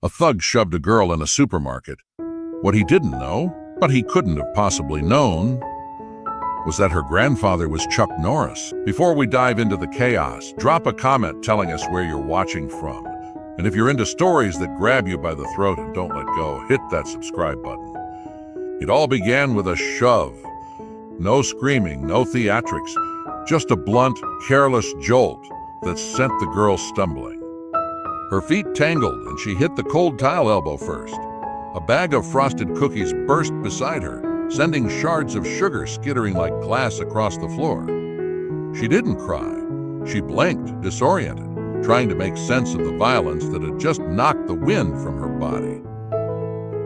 A thug shoved a girl in a supermarket. What he didn't know, but he couldn't have possibly known, was that her grandfather was Chuck Norris. Before we dive into the chaos, drop a comment telling us where you're watching from. And if you're into stories that grab you by the throat and don't let go, hit that subscribe button. It all began with a shove. No screaming, no theatrics, just a blunt, careless jolt that sent the girl stumbling. Her feet tangled and she hit the cold tile elbow first. A bag of frosted cookies burst beside her, sending shards of sugar skittering like glass across the floor. She didn't cry. She blinked, disoriented, trying to make sense of the violence that had just knocked the wind from her body.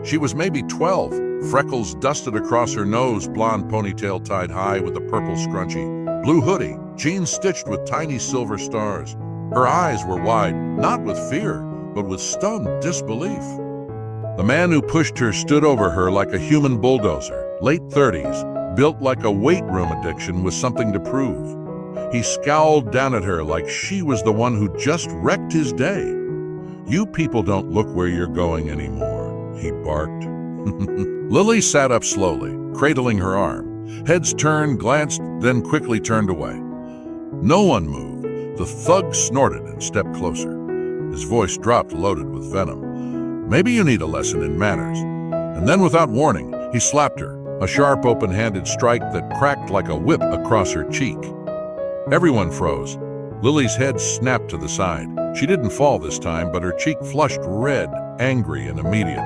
She was maybe 12, freckles dusted across her nose, blonde ponytail tied high with a purple scrunchie, blue hoodie, jeans stitched with tiny silver stars. Her eyes were wide, not with fear, but with stunned disbelief. The man who pushed her stood over her like a human bulldozer, late 30s, built like a weight room addiction with something to prove. He scowled down at her like she was the one who just wrecked his day. "You people don't look where you're going anymore," he barked. Lily sat up slowly, cradling her arm. Heads turned, glanced, then quickly turned away. No one moved. The thug snorted and stepped closer. His voice dropped, loaded with venom. "Maybe you need a lesson in manners." And then, without warning, he slapped her, a sharp, open-handed strike that cracked like a whip across her cheek. Everyone froze. Lily's head snapped to the side. She didn't fall this time, but her cheek flushed red, angry and immediate.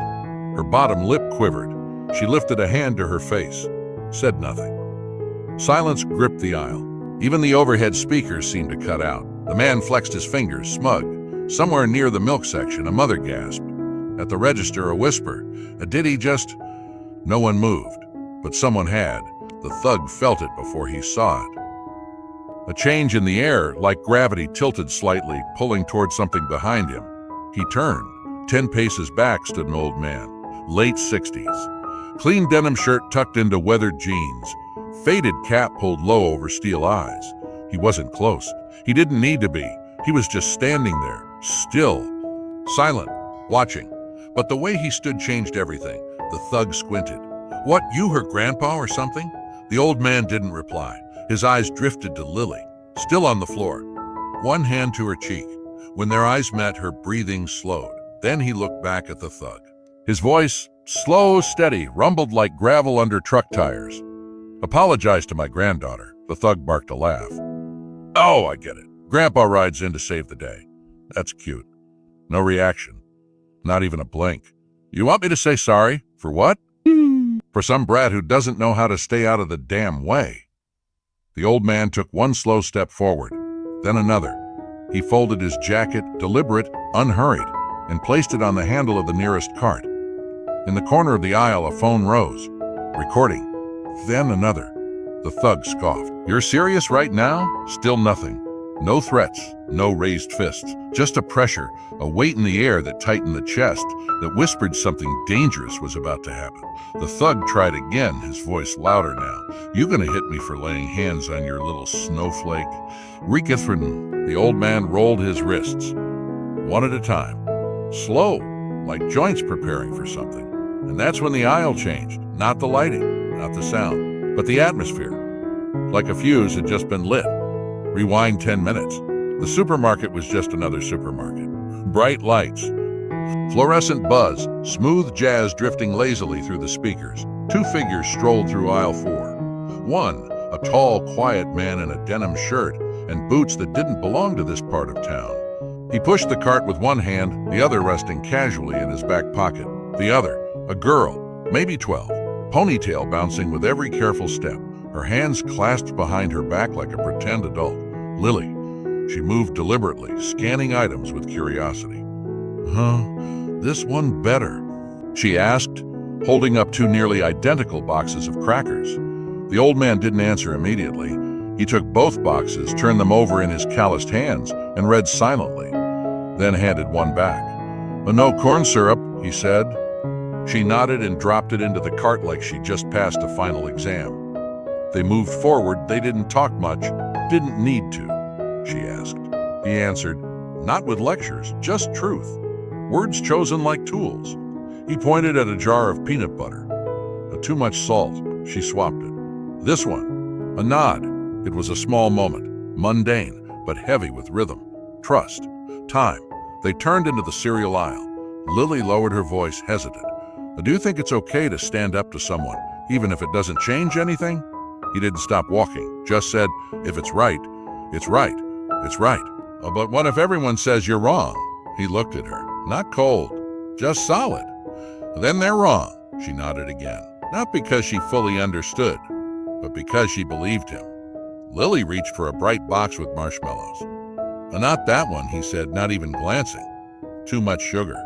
Her bottom lip quivered. She lifted a hand to her face, said nothing. Silence gripped the aisle. Even the overhead speakers seemed to cut out. The man flexed his fingers, smug. Somewhere near the milk section, a mother gasped. At the register, a whisper. Did he just... No one moved, but someone had. The thug felt it before he saw it. A change in the air, like gravity, tilted slightly, pulling towards something behind him. He turned. 10 paces back stood an old man, late 60s. Clean denim shirt tucked into weathered jeans. Faded cap pulled low over steel eyes. He wasn't close. He didn't need to be. He was just standing there, still, silent, watching. But the way he stood changed everything. The thug squinted. "What, you her grandpa or something?" The old man didn't reply. His eyes drifted to Lily, still on the floor, one hand to her cheek. When their eyes met, her breathing slowed. Then he looked back at the thug. His voice, slow, steady, rumbled like gravel under truck tires. "Apologize to my granddaughter." The thug barked a laugh. "Oh, I get it. Grandpa rides in to save the day. That's cute." No reaction. Not even a blink. "You want me to say sorry? For what?" "For some brat who doesn't know how to stay out of the damn way." The old man took one slow step forward, then another. He folded his jacket, deliberate, unhurried, and placed it on the handle of the nearest cart. In the corner of the aisle, a phone rose, recording. Then another. The thug scoffed. "You're serious right now?" Still nothing. No threats, no raised fists, just a pressure, a weight in the air that tightened the chest, that whispered something dangerous was about to happen. The thug tried again, his voice louder now. "You gonna hit me for laying hands on your little snowflake?" "Rekithrin." The old man rolled his wrists, one at a time, slow, like joints preparing for something. And that's when the aisle changed. Not the lighting, not the sound, but the atmosphere. Like a fuse had just been lit. Rewind 10 minutes. The supermarket was just another supermarket. Bright lights, fluorescent buzz, smooth jazz drifting lazily through the speakers. 2 figures strolled through aisle 4. One, a tall, quiet man in a denim shirt and boots that didn't belong to this part of town. He pushed the cart with one hand, the other resting casually in his back pocket. The other, a girl, maybe 12, ponytail bouncing with every careful step, her hands clasped behind her back like a pretend adult. Lily. She moved deliberately, scanning items with curiosity. This one better?" she asked, holding up 2 nearly identical boxes of crackers. The old man didn't answer immediately. He took both boxes, turned them over in his calloused hands, and read silently, then handed one back. "No corn syrup," he said. She nodded and dropped it into the cart like she just passed a final exam. They moved forward. They didn't talk much. "Didn't need to?" she asked. He answered, "Not with lectures, just truth." words chosen like tools. He pointed at a jar of peanut butter. Too much salt. She swapped it. This one. A nod. It was a small moment, mundane, but heavy with rhythm, trust, time. They turned into the cereal aisle. Lily lowered her voice, hesitant. Do you think it's okay to stand up to someone, even if it doesn't change anything? He didn't stop walking, just said, if it's right, it's right, it's right. But what if everyone says you're wrong? He looked at her, not cold, just solid. Then they're wrong, she nodded again. Not because she fully understood, but because she believed him. Lily reached for a bright box with marshmallows. Not that one, he said, not even glancing. Too much sugar.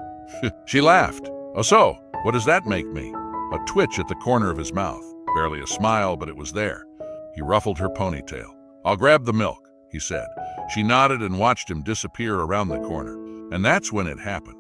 She laughed. Oh, so, what does that make me? A twitch at the corner of his mouth. Barely a smile, but it was there. He ruffled her ponytail. I'll grab the milk, he said. She nodded and watched him disappear around the corner. And that's when it happened.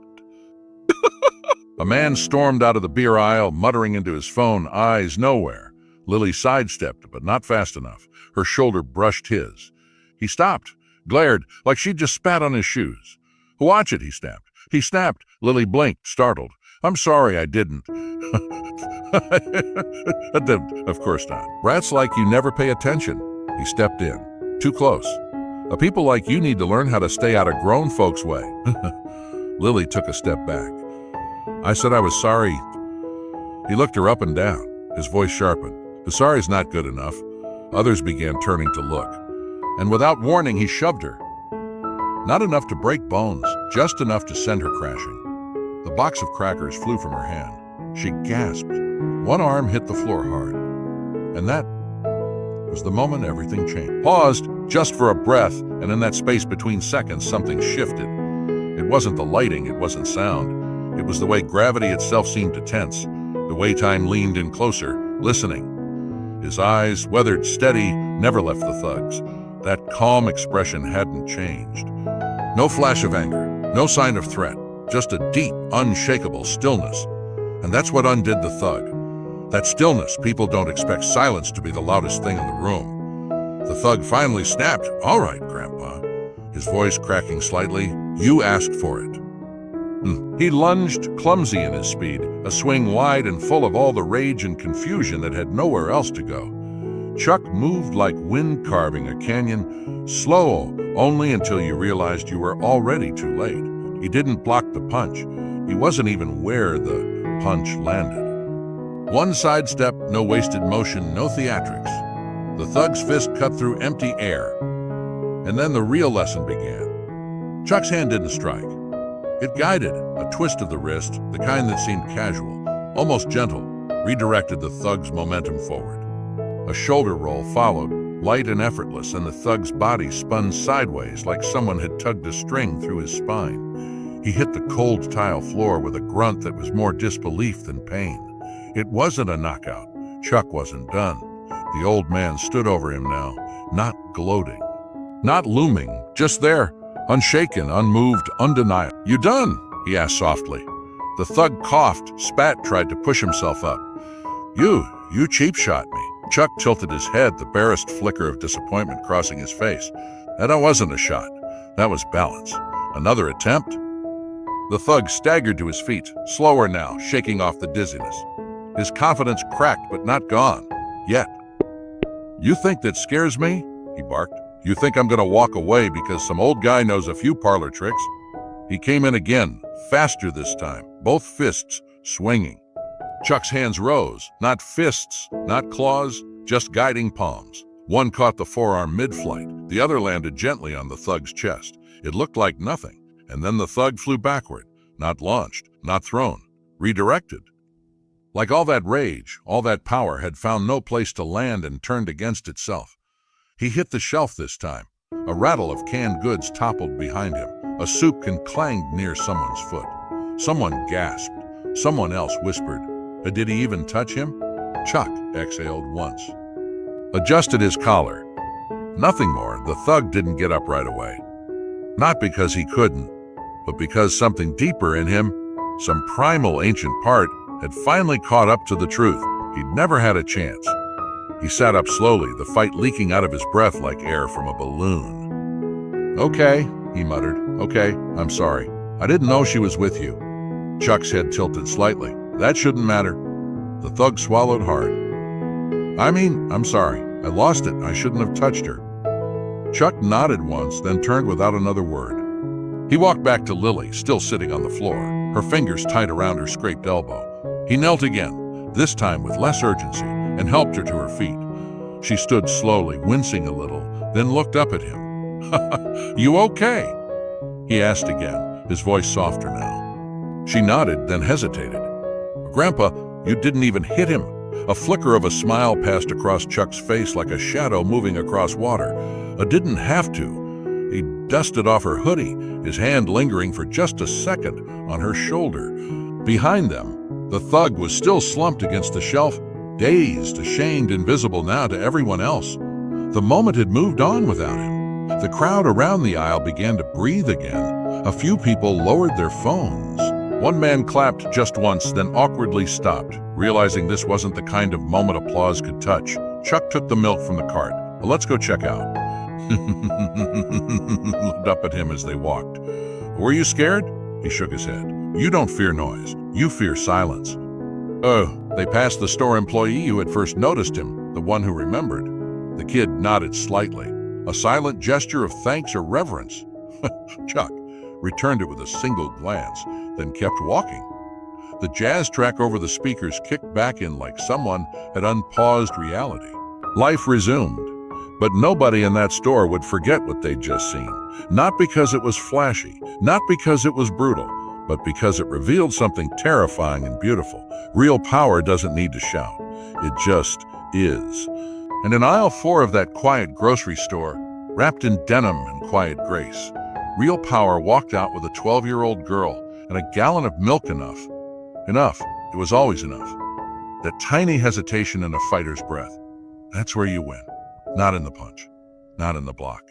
A man stormed out of the beer aisle, muttering into his phone, eyes nowhere. Lily sidestepped, but not fast enough. Her shoulder brushed his. He stopped, glared, like she'd just spat on his shoes. Watch it, he snapped. He snapped. Lily blinked, startled. I'm sorry, I didn't. Of course not. Rats like you never pay attention. He stepped in. Too close. People like you need to learn how to stay out of grown folks' way. Lily took a step back. I said I was sorry. He looked her up and down. His voice sharpened. The sorry's not good enough. Others began turning to look. And without warning, he shoved her. Not enough to break bones, just enough to send her crashing. The box of crackers flew from her hand. She gasped. One arm hit the floor hard. And that was the moment everything changed. Paused, just for a breath, and in that space between seconds, something shifted. It wasn't the lighting, it wasn't sound. It was the way gravity itself seemed to tense, the way time leaned in closer, listening. His eyes, weathered, steady, never left the thugs. That calm expression hadn't changed. No flash of anger, no sign of threat, just a deep, unshakable stillness. And that's what undid the thug. That stillness, people don't expect silence to be the loudest thing in the room. The thug finally snapped, "All right, Grandpa," his voice cracking slightly. "You asked for it." He lunged, clumsy in his speed, a swing wide and full of all the rage and confusion that had nowhere else to go. Chuck moved like wind carving a canyon, slow only until you realized you were already too late. He didn't block the punch. He wasn't even where the punch landed. One sidestep, no wasted motion, no theatrics. The thug's fist cut through empty air. And then the real lesson began. Chuck's hand didn't strike. It guided, a twist of the wrist, the kind that seemed casual, almost gentle, redirected the thug's momentum forward. A shoulder roll followed, light and effortless, and the thug's body spun sideways like someone had tugged a string through his spine. He hit the cold tile floor with a grunt that was more disbelief than pain. It wasn't a knockout. Chuck wasn't done. The old man stood over him now, not gloating, not looming, just there, unshaken, unmoved, undeniable. "You done?" he asked softly. The thug coughed, spat, tried to push himself up. You cheap shot me." Chuck tilted his head, the barest flicker of disappointment crossing his face. "That wasn't a shot. That was balance. Another attempt?" The thug staggered to his feet, slower now, shaking off the dizziness. His confidence cracked, but not gone. Yet. "You think that scares me?" he barked. "You think I'm gonna walk away because some old guy knows a few parlor tricks?" He came in again, faster this time, both fists swinging. Chuck's hands rose, not fists, not claws, just guiding palms. One caught the forearm mid-flight, the other landed gently on the thug's chest. It looked like nothing, and then the thug flew backward, not launched, not thrown, redirected. Like all that rage, all that power had found no place to land and turned against itself. He hit the shelf this time. A rattle of canned goods toppled behind him. A soup can clanged near someone's foot. Someone gasped. Someone else whispered. Did he even touch him? Chuck exhaled once. Adjusted his collar. Nothing more. The thug didn't get up right away. Not because he couldn't, but because something deeper in him, some primal ancient part, had finally caught up to the truth. He'd never had a chance. He sat up slowly, the fight leaking out of his breath like air from a balloon. "Okay," he muttered. "Okay, I'm sorry." I didn't know she was with you." Chuck's head tilted slightly. "That shouldn't matter." The thug swallowed hard. I'm sorry. I lost it. I shouldn't have touched her." Chuck nodded once, then turned without another word. He walked back to Lily, still sitting on the floor, her fingers tight around her scraped elbow. He knelt again, this time with less urgency, and helped her to her feet. She stood slowly, wincing a little, then looked up at him. "You okay?" he asked again, his voice softer now. She nodded, then hesitated. "Grandpa, you didn't even hit him." A flicker of a smile passed across Chuck's face like a shadow moving across water. "I didn't have to." He dusted off her hoodie, his hand lingering for just a second on her shoulder. Behind them, the thug was still slumped against the shelf, dazed, ashamed, invisible now to everyone else. The moment had moved on without him. The crowd around the aisle began to breathe again. A few people lowered their phones. One man clapped just once, then awkwardly stopped, realizing this wasn't the kind of moment applause could touch. Chuck took the milk from the cart. "Well, let's go check out." Looked up at him as they walked. "Were you scared?" He shook his head. "You don't fear noise. You fear silence." "Oh." They passed the store employee who had first noticed him, the one who remembered. The kid nodded slightly, a silent gesture of thanks or reverence. Chuck returned it with a single glance, then kept walking. The jazz track over the speakers kicked back in like someone had unpaused reality. Life resumed. But nobody in that store would forget what they'd just seen. Not because it was flashy, not because it was brutal, but because it revealed something terrifying and beautiful. Real power doesn't need to shout. It just is. And in aisle 4 of that quiet grocery store, wrapped in denim and quiet grace, real power walked out with a 12-year-old girl and a gallon of milk enough. Enough. It was always enough. That tiny hesitation in a fighter's breath. That's where you win. Not in the punch. Not in the block.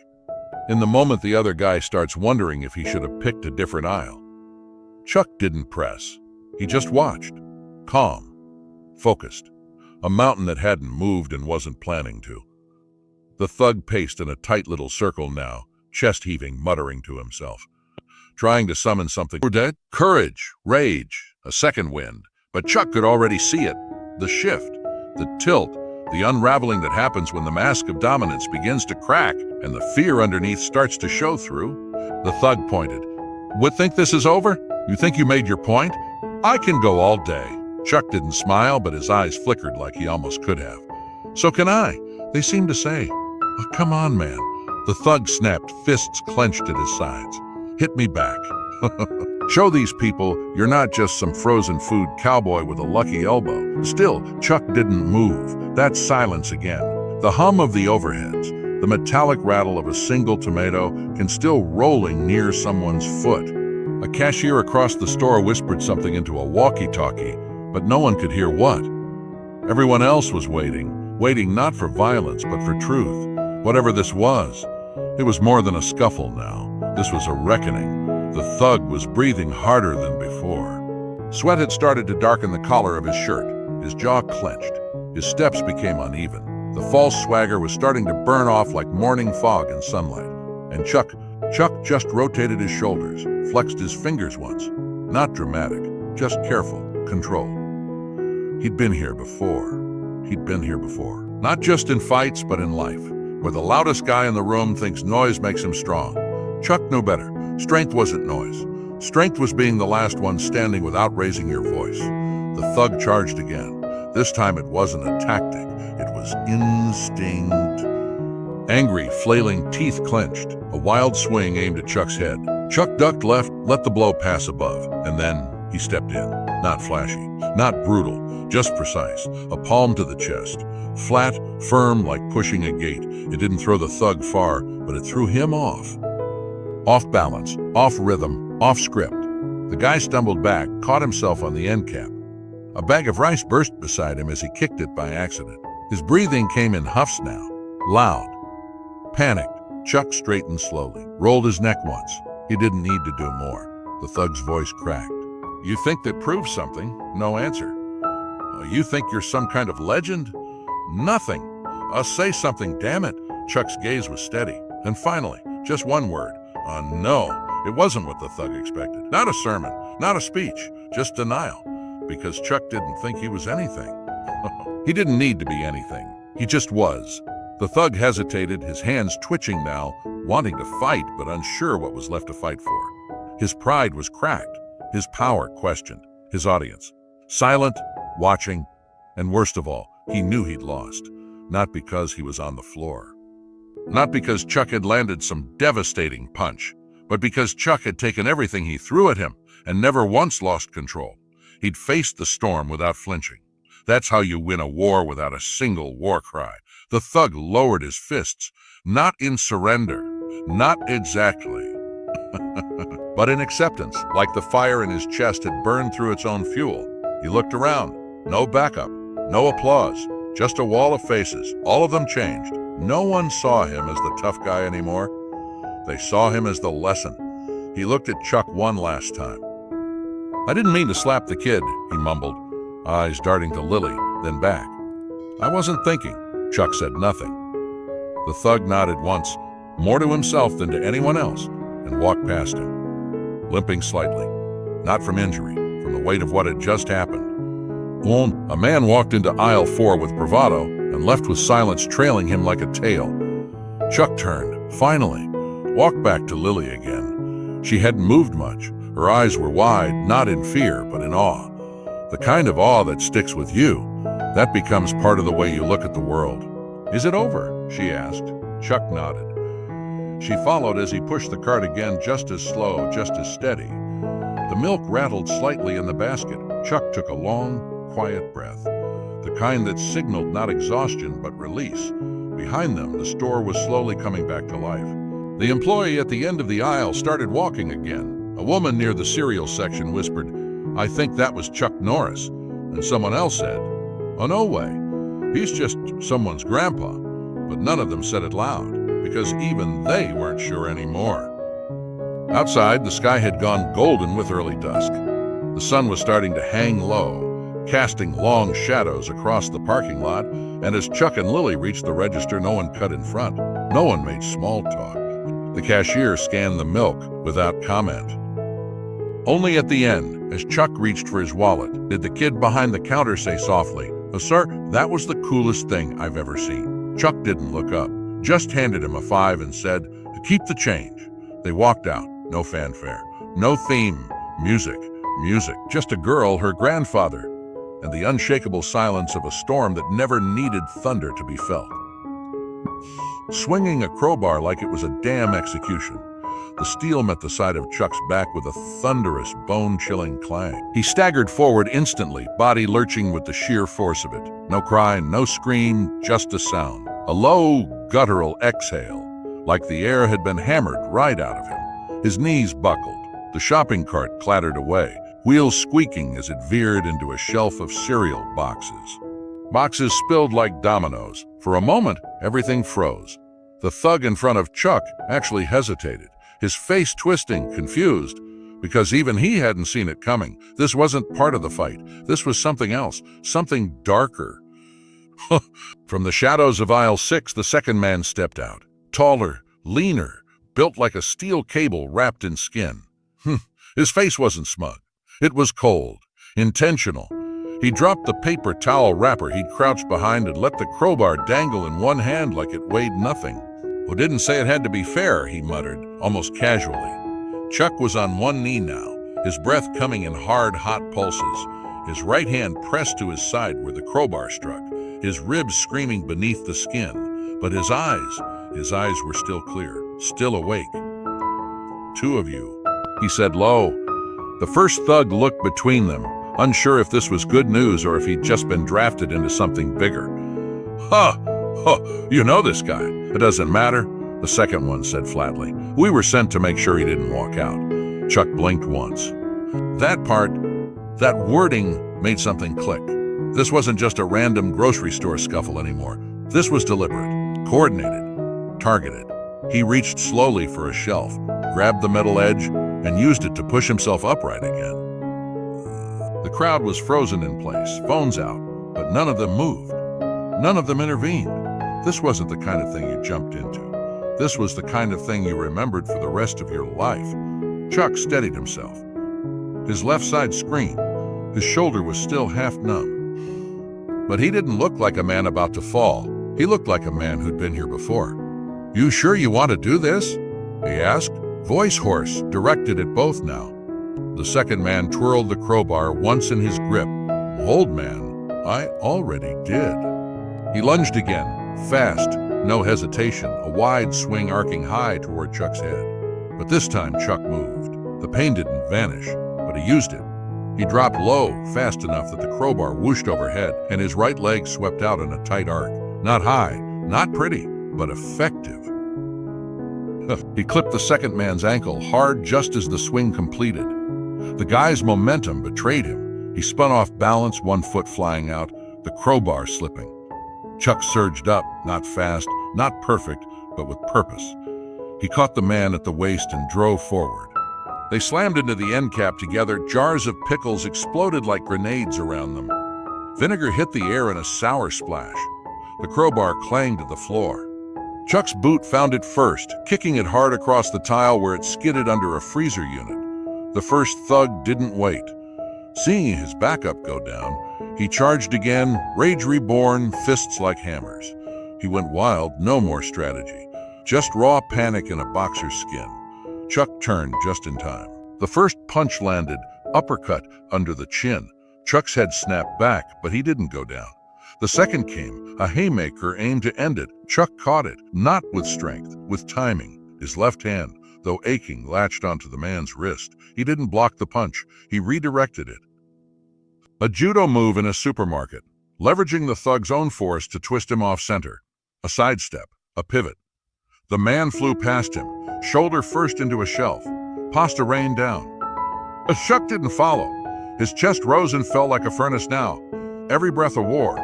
In the moment the other guy starts wondering if he should have picked a different aisle. Chuck didn't press. He just watched. Calm. Focused. A mountain that hadn't moved and wasn't planning to. The thug paced in a tight little circle now, chest heaving, muttering to himself. Trying to summon something. We're dead? Courage, rage, a second wind. But Chuck could already see it. The shift, the tilt, the unraveling that happens when the mask of dominance begins to crack and the fear underneath starts to show through. The thug pointed. Would think this is over? You think you made your point? I can go all day. Chuck didn't smile, but his eyes flickered like he almost could have. So can I, they seemed to say. Oh, come on, man. The thug snapped, fists clenched at his sides. Hit me back. Show these people you're not just some frozen food cowboy with a lucky elbow. Still, Chuck didn't move. That silence again. The hum of the overheads, the metallic rattle of a single tomato can still rolling near someone's foot. A cashier across the store whispered something into a walkie-talkie, but no one could hear what. Everyone else was waiting not for violence, but for truth. Whatever this was, it was more than a scuffle now. This was a reckoning. The thug was breathing harder than before. Sweat had started to darken the collar of his shirt. His jaw clenched. His steps became uneven. The false swagger was starting to burn off like morning fog in sunlight. And Chuck just rotated his shoulders, flexed his fingers once. Not dramatic, just careful, controlled. He'd been here before. Not just in fights, but in life, where the loudest guy in the room thinks noise makes him strong. Chuck knew better. Strength wasn't noise. Strength was being the last one standing without raising your voice. The thug charged again. This time it wasn't a tactic. It was instinct. Angry, flailing teeth clenched. A wild swing aimed at Chuck's head. Chuck ducked left, let the blow pass above, and then he stepped in. Not flashy, not brutal, just precise. A palm to the chest. Flat, firm, like pushing a gate. It didn't throw the thug far, but it threw him off. Off balance, off rhythm, off script. The guy stumbled back, caught himself on the end cap. A bag of rice burst beside him as he kicked it by accident. His breathing came in huffs now, loud. Panicked, Chuck straightened slowly, rolled his neck once. He didn't need to do more. The thug's voice cracked. You think that proves something? No answer. You think you're some kind of legend? Nothing. Say something, damn it. Chuck's gaze was steady. And finally, just one word. No. It wasn't what the thug expected. Not a sermon, not a speech, just denial. Because Chuck didn't think he was anything. He didn't need to be anything. He just was. The thug hesitated, his hands twitching now, wanting to fight but unsure what was left to fight for. His pride was cracked, his power questioned, his audience silent, watching, and worst of all, he knew he'd lost. Not because he was on the floor. Not because Chuck had landed some devastating punch, but because Chuck had taken everything he threw at him and never once lost control. He'd faced the storm without flinching. That's how you win a war without a single war cry. The thug lowered his fists, not in surrender, not exactly, but in acceptance, like the fire in his chest had burned through its own fuel. He looked around. No backup, no applause, just a wall of faces, all of them changed. No one saw him as the tough guy anymore. They saw him as the lesson. He looked at Chuck one last time. "I didn't mean to slap the kid," he mumbled, eyes darting to Lily, then back. "I wasn't thinking." Chuck said nothing. The thug nodded once, more to himself than to anyone else, and walked past him, limping slightly, not from injury, from the weight of what had just happened. Boom! A man walked into aisle 4 with bravado and left with silence trailing him like a tail. Chuck turned, finally, walked back to Lily again. She hadn't moved much. Her eyes were wide, not in fear, but in awe. The kind of awe that sticks with you. That becomes part of the way you look at the world. "Is it over?" she asked. Chuck nodded. She followed as he pushed the cart again, just as slow, just as steady. The milk rattled slightly in the basket. Chuck took a long, quiet breath, the kind that signaled not exhaustion but release. Behind them, the store was slowly coming back to life. The employee at the end of the aisle started walking again. A woman near the cereal section whispered, "I think that was Chuck Norris." And someone else said, "Oh, no way. He's just someone's grandpa." But none of them said it loud, because even they weren't sure anymore. Outside, the sky had gone golden with early dusk. The sun was starting to hang low, casting long shadows across the parking lot, and as Chuck and Lily reached the register, no one cut in front. No one made small talk. The cashier scanned the milk without comment. Only at the end, as Chuck reached for his wallet, did the kid behind the counter say softly, "Oh, sir, that was the coolest thing I've ever seen." Chuck didn't look up, just handed him a $5 and said, "Keep the change." They walked out, no fanfare, no theme, music, just a girl, her grandfather, and the unshakable silence of a storm that never needed thunder to be felt. Swinging a crowbar like it was a damn execution, the steel met the side of Chuck's back with a thunderous, bone-chilling clang. He staggered forward instantly, body lurching with the sheer force of it. No cry, no scream, just a sound. A low, guttural exhale, like the air had been hammered right out of him. His knees buckled. The shopping cart clattered away, wheels squeaking as it veered into a shelf of cereal boxes. Boxes spilled like dominoes. For a moment, everything froze. The thug in front of Chuck actually hesitated, his face twisting, confused, because even he hadn't seen it coming. This wasn't part of the fight. This was something else, something darker. From the shadows of aisle 6, the second man stepped out. Taller, leaner, built like a steel cable wrapped in skin. His face wasn't smug. It was cold, intentional. He dropped the paper towel wrapper he'd crouched behind and let the crowbar dangle in one hand like it weighed nothing. "Who didn't say it had to be fair," he muttered, almost casually. Chuck was on one knee now, his breath coming in hard, hot pulses, his right hand pressed to his side where the crowbar struck, his ribs screaming beneath the skin. But his eyes were still clear, still awake. "Two of you," he said low. The first thug looked between them, unsure if this was good news or if he'd just been drafted into something bigger. "Ha! You know this guy. It doesn't matter," the second one said flatly. "We were sent to make sure he didn't walk out." Chuck blinked once. That wording made something click. This wasn't just a random grocery store scuffle anymore. This was deliberate, coordinated, targeted. He reached slowly for a shelf, grabbed the metal edge, and used it to push himself upright again. The crowd was frozen in place, phones out, but none of them moved. None of them intervened. This wasn't the kind of thing you jumped into. This was the kind of thing you remembered for the rest of your life. Chuck steadied himself. His left side screamed. His shoulder was still half numb. But he didn't look like a man about to fall. He looked like a man who'd been here before. "You sure you want to do this?" he asked, voice hoarse, directed at both now. The second man twirled the crowbar once in his grip. "Old man, I already did." He lunged again, fast, no hesitation, a wide swing arcing high toward Chuck's head. But this time Chuck moved. The pain didn't vanish, but he used it. He dropped low, fast enough that the crowbar whooshed overhead, and his right leg swept out in a tight arc. Not high, not pretty, but effective. He clipped the second man's ankle hard just as the swing completed. The guy's momentum betrayed him. He spun off balance, one foot flying out, the crowbar slipping. Chuck surged up, not fast, not perfect, but with purpose. He caught the man at the waist and drove forward. They slammed into the end cap together. Jars of pickles exploded like grenades around them. Vinegar hit the air in a sour splash. The crowbar clanged to the floor. Chuck's boot found it first, kicking it hard across the tile where it skidded under a freezer unit. The first thug didn't wait. Seeing his backup go down, he charged again, rage reborn, fists like hammers. He went wild, no more strategy. Just raw panic in a boxer's skin. Chuck turned just in time. The first punch landed, uppercut under the chin. Chuck's head snapped back, but he didn't go down. The second came, a haymaker aimed to end it. Chuck caught it, not with strength, with timing. His left hand, though aching, latched onto the man's wrist. He didn't block the punch. He redirected it. A judo move in a supermarket, leveraging the thug's own force to twist him off center. A sidestep, a pivot. The man flew past him, shoulder first into a shelf. Pasta rained down. Chuck didn't follow. His chest rose and fell like a furnace now. Every breath a war,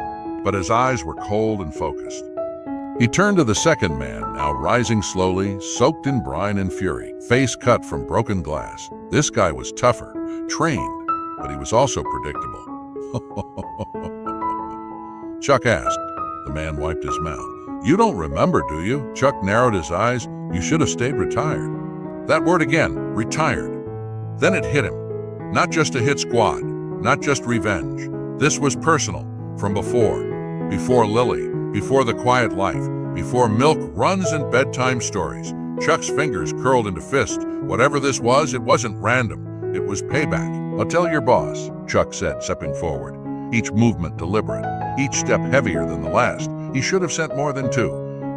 but his eyes were cold and focused. He turned to the second man, now rising slowly, soaked in brine and fury, face cut from broken glass. This guy was tougher, trained, but he was also predictable. Chuck asked. The man wiped his mouth. "You don't remember, do you?" Chuck narrowed his eyes. "You should have stayed retired." That word again, retired. Then it hit him. Not just a hit squad, not just revenge. This was personal, from before. Before Lily, before the quiet life, before milk runs and bedtime stories. Chuck's fingers curled into fists. Whatever this was, it wasn't random. It was payback. "I'll tell your boss," Chuck said, stepping forward. Each movement deliberate, each step heavier than the last. He should have sent more than two.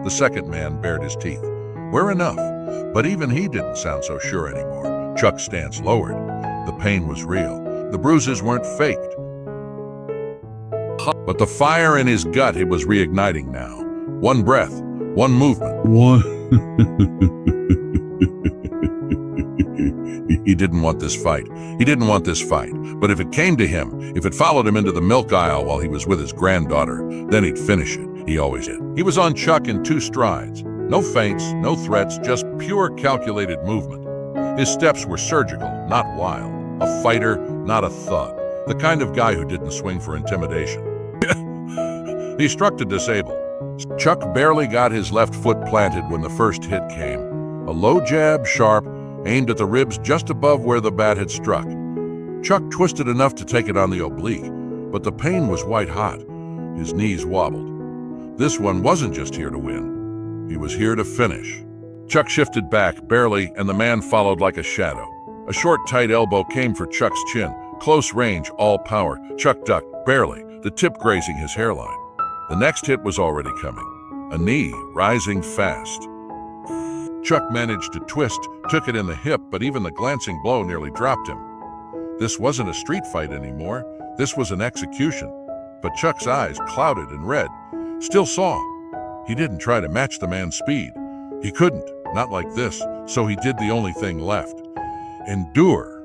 The second man bared his teeth. "We're enough." But even he didn't sound so sure anymore. Chuck's stance lowered. The pain was real. The bruises weren't faked. But the fire in his gut, it was reigniting now. One breath, one movement. He didn't want this fight. He didn't want this fight. But if it came to him, if it followed him into the milk aisle while he was with his granddaughter, then he'd finish it. He always did. He was on Chuck in 2 strides. No feints, no threats, just pure calculated movement. His steps were surgical, not wild. A fighter, not a thug. The kind of guy who didn't swing for intimidation. He struck to disable. Chuck barely got his left foot planted when the first hit came. A low jab, sharp, aimed at the ribs just above where the bat had struck. Chuck twisted enough to take it on the oblique, but the pain was white hot. His knees wobbled. This one wasn't just here to win. He was here to finish. Chuck shifted back, barely, and the man followed like a shadow. A short, tight elbow came for Chuck's chin. Close range, all power. Chuck ducked, barely, the tip grazing his hairline. The next hit was already coming. A knee, rising fast. Chuck managed to twist, took it in the hip, but even the glancing blow nearly dropped him. This wasn't a street fight anymore. This was an execution. But Chuck's eyes, clouded and red, still saw. He didn't try to match the man's speed. He couldn't, not like this, so he did the only thing left. Endure.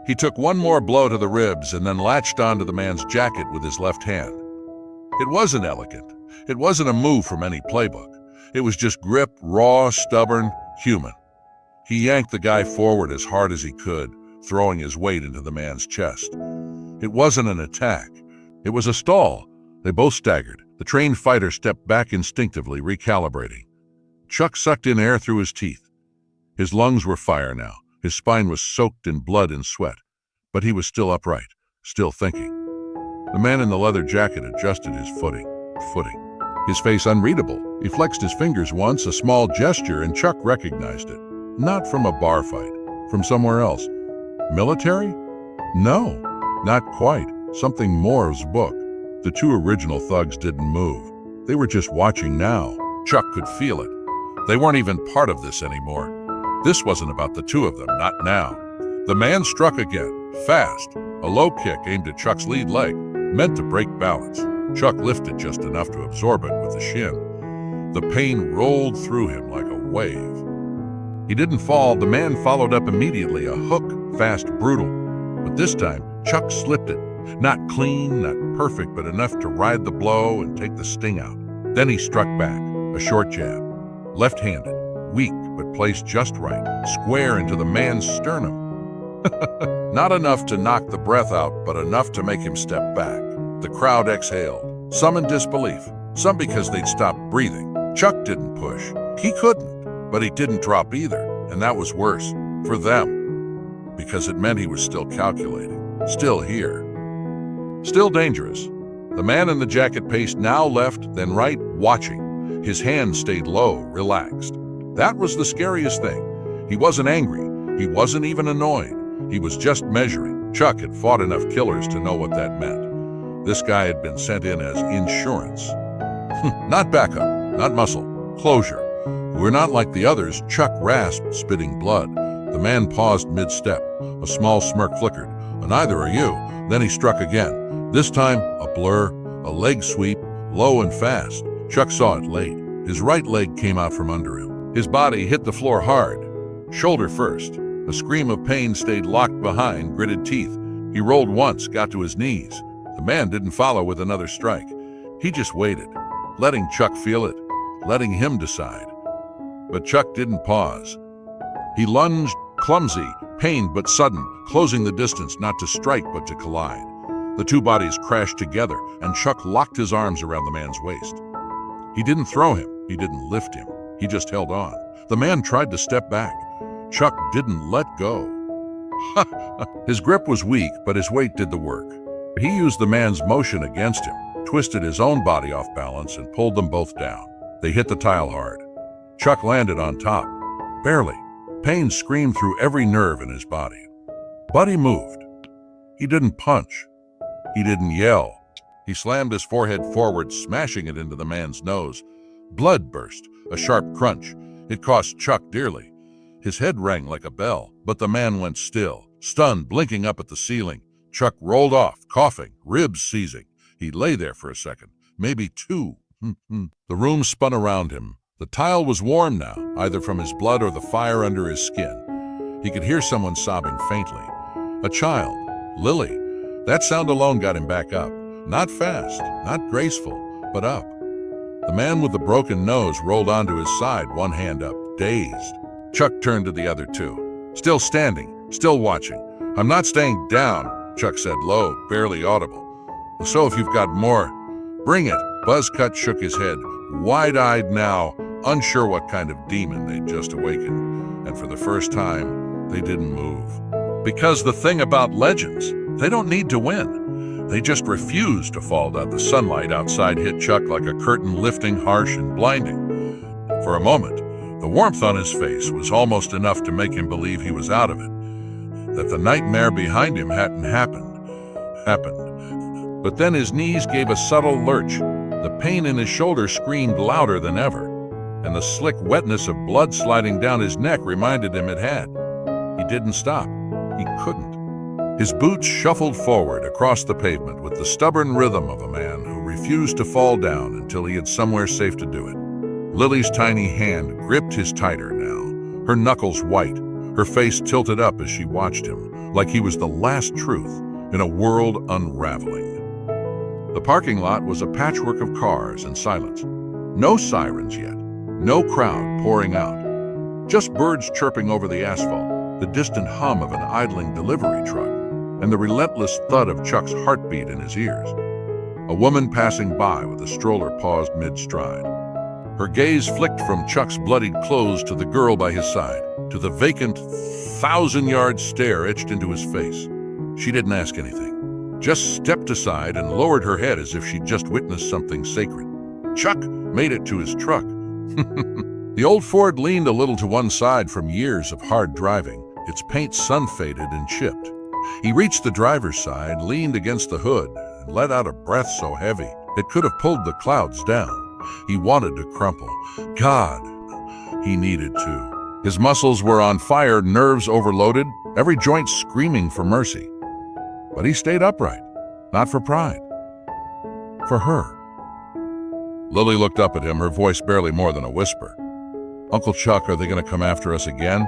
He took one more blow to the ribs and then latched onto the man's jacket with his left hand. It wasn't elegant. It wasn't a move from any playbook. It was just grip, raw, stubborn, human. He yanked the guy forward as hard as he could, throwing his weight into the man's chest. It wasn't an attack. It was a stall. They both staggered. The trained fighter stepped back instinctively, recalibrating. Chuck sucked in air through his teeth. His lungs were fire now, His spine was soaked in blood and sweat, but he was still upright, still thinking. The man in the leather jacket adjusted his footing. His face unreadable. He flexed his fingers once, a small gesture, and Chuck recognized it. Not from a bar fight, from somewhere else. Military? No, not quite. Something Moore's book. The two original thugs didn't move. They were just watching now. Chuck could feel it. They weren't even part of this anymore. This wasn't about the two of them, not now. The man struck again, fast. A low kick aimed at Chuck's lead leg, meant to break balance. Chuck lifted just enough to absorb it with the shin. The pain rolled through him like a wave. He didn't fall. The man followed up immediately, a hook, fast, brutal. But this time, Chuck slipped it. Not clean, not perfect, but enough to ride the blow and take the sting out. Then he struck back, a short jab. Left-handed, weak, but placed just right, square into the man's sternum. Not enough to knock the breath out, but enough to make him step back. The crowd exhaled, some in disbelief, some because they'd stopped breathing. Chuck didn't push. He couldn't, but he didn't drop either, and that was worse for them, because it meant he was still calculating, still here, still dangerous. The man in the jacket paced now left, then right, watching. His hand stayed low, relaxed. That was the scariest thing. He wasn't angry. He wasn't even annoyed. He was just measuring. Chuck had fought enough killers to know what that meant. This guy had been sent in as insurance. Not backup, not muscle, closure. We're not like the others. Chuck rasped, spitting blood. The man paused mid-step. A small smirk flickered. Neither are you. Then he struck again. This time, a blur, a leg sweep, low and fast. Chuck saw it late. His right leg came out from under him. His body hit the floor hard, shoulder first. A scream of pain stayed locked behind gritted teeth. He rolled once, got to his knees. The man didn't follow with another strike. He just waited, letting Chuck feel it, letting him decide. But Chuck didn't pause. He lunged, clumsy, pained but sudden, closing the distance, not to strike but to collide. The two bodies crashed together, and Chuck locked his arms around the man's waist. He didn't throw him. He didn't lift him. He just held on. The man tried to step back. Chuck didn't let go. His grip was weak, but his weight did the work. He used the man's motion against him, twisted his own body off balance, and pulled them both down. They hit the tile hard. Chuck landed on top. Barely. Pain screamed through every nerve in his body. But he moved. He didn't punch. He didn't yell. He slammed his forehead forward, smashing it into the man's nose. Blood burst, a sharp crunch. It cost Chuck dearly. His head rang like a bell, but the man went still, stunned, blinking up at the ceiling. Chuck rolled off, coughing, ribs seizing. He lay there for a second, maybe two. The room spun around him. The tile was warm now, either from his blood or the fire under his skin. He could hear someone sobbing faintly. A child, Lily. That sound alone got him back up. Not fast, not graceful, but up. The man with the broken nose rolled onto his side, one hand up, dazed. Chuck turned to the other two. Still standing, still watching. "I'm not staying down," Chuck said low, barely audible. "So if you've got more, bring it." Buzzcut shook his head, wide-eyed now, unsure what kind of demon they'd just awakened. And for the first time, they didn't move. Because the thing about legends, they don't need to win. They just refuse to fall down. The sunlight outside hit Chuck like a curtain, lifting, harsh and blinding. For a moment, the warmth on his face was almost enough to make him believe he was out of it, that the nightmare behind him hadn't happened. But then his knees gave a subtle lurch. The pain in his shoulder screamed louder than ever, and the slick wetness of blood sliding down his neck reminded him it had. He didn't stop. He couldn't. His boots shuffled forward across the pavement with the stubborn rhythm of a man who refused to fall down until he had somewhere safe to do it. Lily's tiny hand gripped his tighter now, her knuckles white, her face tilted up as she watched him, like he was the last truth in a world unraveling. The parking lot was a patchwork of cars and silence. No sirens yet, no crowd pouring out. Just birds chirping over the asphalt, the distant hum of an idling delivery truck, and the relentless thud of Chuck's heartbeat in his ears. A woman passing by with a stroller paused mid-stride. Her gaze flicked from Chuck's bloodied clothes to the girl by his side. to the vacant, thousand-yard stare etched into his face. She didn't ask anything, just stepped aside and lowered her head as if she'd just witnessed something sacred. Chuck made it to his truck. The old Ford leaned a little to one side from years of hard driving, its paint sun-faded and chipped. He reached the driver's side, leaned against the hood, and let out a breath so heavy it could have pulled the clouds down. He wanted to crumple. God, he needed to. His muscles were on fire, nerves overloaded, every joint screaming for mercy. But he stayed upright, not for pride, for her. Lily looked up at him, her voice barely more than a whisper. "Uncle Chuck, are they going to come after us again?"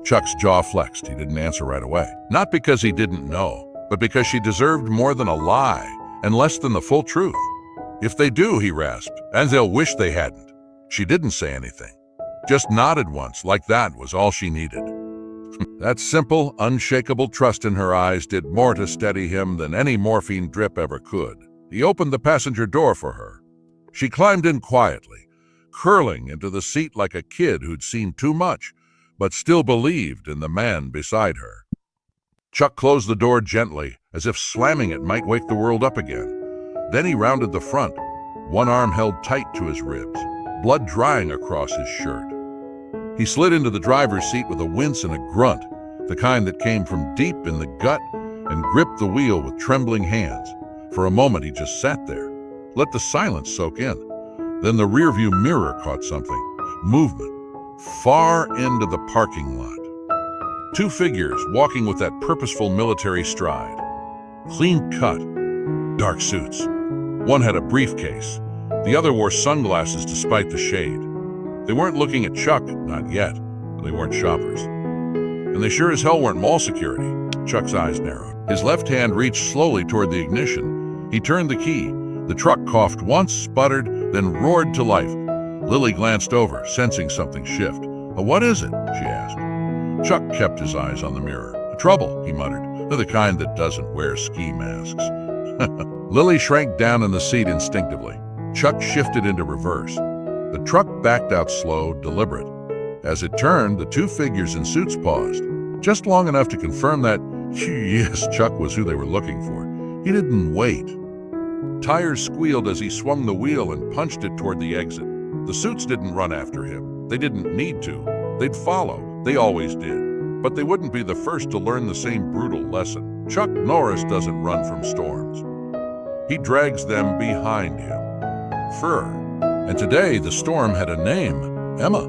Chuck's jaw flexed. He didn't answer right away. Not because he didn't know, but because she deserved more than a lie and less than the full truth. "If they do," he rasped, "and they'll wish they hadn't." She didn't say anything, just nodded once, like that was all she needed. That simple, unshakable trust in her eyes did more to steady him than any morphine drip ever could. He opened the passenger door for her. She climbed in quietly, curling into the seat like a kid who'd seen too much, but still believed in the man beside her. Chuck closed the door gently, as if slamming it might wake the world up again. Then he rounded the front, one arm held tight to his ribs, blood drying across his shirt. He slid into the driver's seat with a wince and a grunt, the kind that came from deep in the gut, and gripped the wheel with trembling hands. For a moment he just sat there, let the silence soak in. Then the rearview mirror caught something, movement, far into the parking lot. Two figures walking with that purposeful military stride. Clean cut, dark suits. One had a briefcase. The other wore sunglasses despite the shade. They weren't looking at Chuck, not yet. They weren't shoppers. And they sure as hell weren't mall security. Chuck's eyes narrowed. His left hand reached slowly toward the ignition. He turned the key. The truck coughed once, sputtered, then roared to life. Lily glanced over, sensing something shift. "What is it?" she asked. Chuck kept his eyes on the mirror. "Trouble," he muttered. "They're the kind that doesn't wear ski masks." Lily shrank down in the seat instinctively. Chuck shifted into reverse. The truck backed out slow, deliberate. As it turned, the two figures in suits paused, just long enough to confirm that, yes, Chuck was who they were looking for. He didn't wait. Tires squealed as he swung the wheel and punched it toward the exit. The suits didn't run after him. They didn't need to. They'd follow. They always did. But they wouldn't be the first to learn the same brutal lesson. Chuck Norris doesn't run from storms. He drags them behind him. And today, the storm had a name, Emma.